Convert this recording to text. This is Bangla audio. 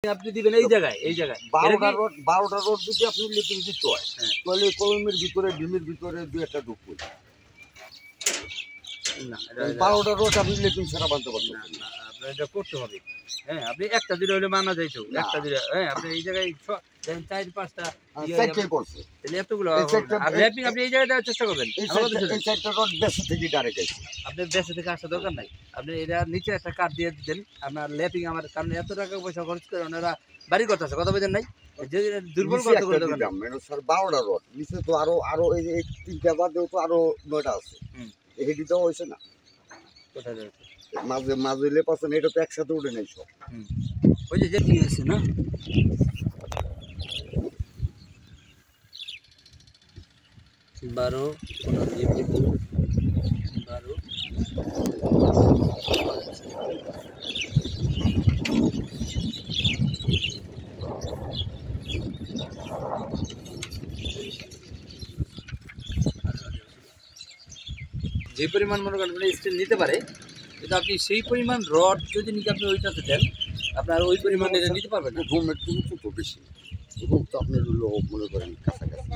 আপনি দিবেন এই জায়গায় 12টা রড যদি আপনি লিপিং দিতে হয় তাহলে কলমের ভিতরে ডিমের ভিতরে দুই একটা ঢুকবে না 12টা রড আপনি লিপিং ছাড়া বানতে পারবেন না। আপনার এটা করতে হবে। হ্যাঁ, আপনি একটা দিলে হলে মানা যাইতো, একটা দিলে আপনি এই জায়গায় 4-5টা চারটাই করছে তাহলে এতগুলো আর র্যাপিং আপনি এই জায়গায় দেওয়ার চেষ্টা করবেন। এই চারটা রড বেশি থেকে ডাইরেক্ট আছে। আপনি বেঁচে থেকে আসা দরকার নাই, আপনি এটা নিচে একটা কাঠ দিয়ে দিতেন আপনার ল্যাপিং আমার, কারণ এত টাকা পয়সা খরচ করে ওনারা বাড়ি করতে আছে, কথা বলেন নাই যে দুর্বল করতে করে দরকার নাই। স্যার 12টা রড নিচে তো আরো এই যে 3টা বাদেও তো আরো 9টা আছে। হেডি তো হইছে না কোথায় যাচ্ছে মাঝে লেপাছেন এটা তো একসাথে উঠে নাই সব। ওই যে যেটি আছে না 12 যে পরিমাণ মনে করেন স্টিল নিতে পারে, কিন্তু আপনি সেই পরিমাণ রড যদি নিতে আপনি ওইটাতে দেন আপনার ওই পরিমাণ এটা নিতে পারবেন না। রুমের কিন্তু তো বেশি রুম তো আপনি মনে করেন কাছাকাছি